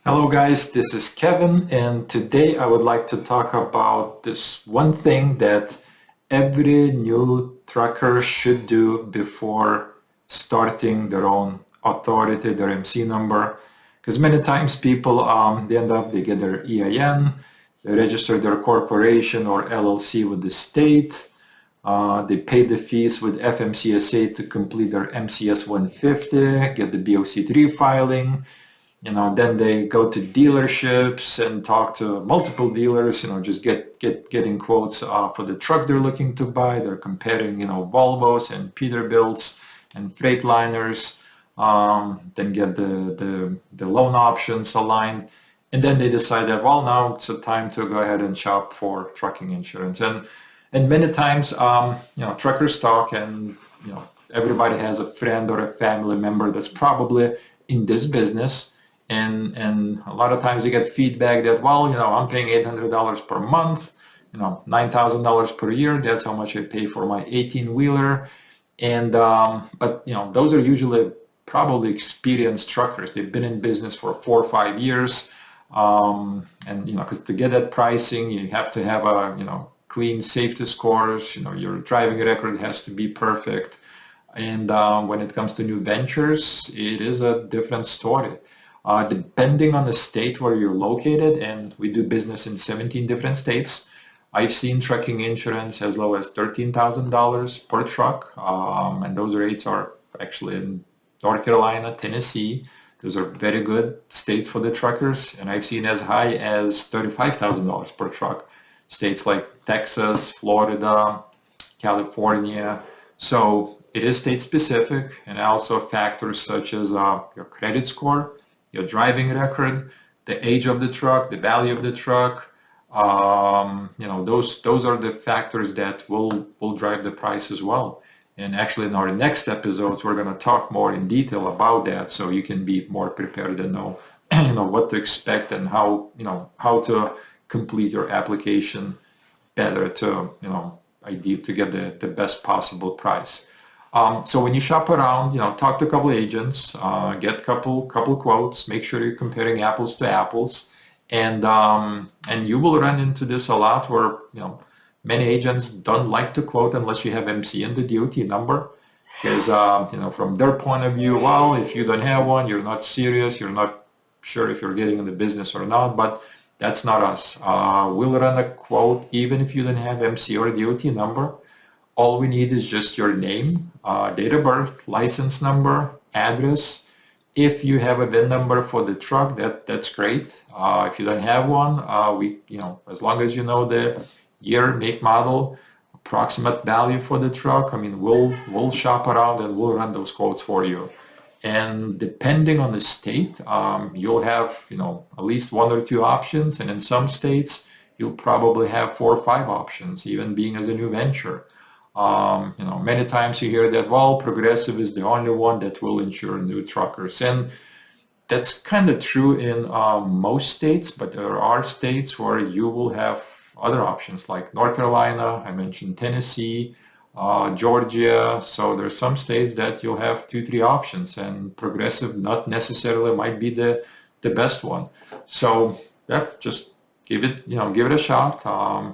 Hello guys, this is Kevin, and today I would like to talk about this one thing that every new trucker should do before starting their own authority, their MC number. Because many times people they get their EIN, they register their corporation or LLC with the state, they pay the fees with FMCSA to complete their MCS 150, get the BOC3 filing. Then they go to dealerships and talk to multiple dealers, just getting quotes for the truck they're looking to buy. They're comparing, Volvos and Peterbilts and Freightliners, then get the loan options aligned. And then they decide that, well, now it's a time to go ahead and shop for trucking insurance. And many times, truckers talk and, everybody has a friend or a family member that's probably in this business. And a lot of times you get feedback that, well, I'm paying $800 per month, $9,000 per year. That's how much I pay for my 18-wheeler. And but those are usually probably experienced truckers. They've been in business for 4 or 5 years. And because to get that pricing, you have to have a clean safety scores. Your driving record has to be perfect. And when it comes to new ventures, it is a different story. Depending on the state where you're located, and we do business in 17 different states, I've seen trucking insurance as low as $13,000 per truck, and those rates are actually in North Carolina, Tennessee. Those are very good states for the truckers, and I've seen as high as $35,000 per truck. States like Texas, Florida, California. So it is state specific, and also factors such as your credit score, your driving record, the age of the truck, the value of the truck. Those are the factors that will drive the price as well. And actually in our next episodes, we're going to talk more in detail about that, so you can be more prepared and know, what to expect and how to complete your application better to, ideally to get the best possible price. So when you shop around, talk to a couple agents, get a couple quotes, make sure you're comparing apples to apples, and you will run into this a lot where many agents don't like to quote unless you have MC and the DOT number, because from their point of view, well, if you don't have one, you're not serious, you're not sure if you're getting in the business or not. But that's not us. We'll run a quote even if you don't have MC or DOT number. All we need is just your name, date of birth, license number, address. If you have a VIN number for the truck, that's great. If you don't have one, as long as you know the year, make, model, approximate value for the truck, we'll shop around and we'll run those quotes for you. And depending on the state, you'll have at least 1 or 2 options, and in some states you'll probably have 4 or 5 options, even being as a new venture. Many times you hear that, well, Progressive is the only one that will insure new truckers. And that's kind of true in most states, but there are states where you will have other options like North Carolina, I mentioned Tennessee, Georgia. So there's some states that you'll have 2, 3 options, and Progressive not necessarily might be the best one. So yeah, just give it a shot.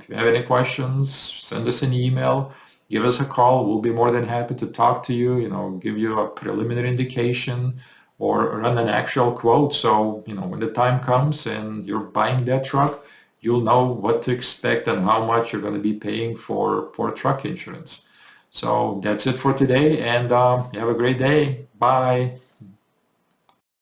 If you have any questions, send us an email. Give us a call. We'll be more than happy to talk to you, give you a preliminary indication or run an actual quote. So, when the time comes and you're buying that truck, you'll know what to expect and how much you're going to be paying for truck insurance. So that's it for today, and you have a great day. Bye.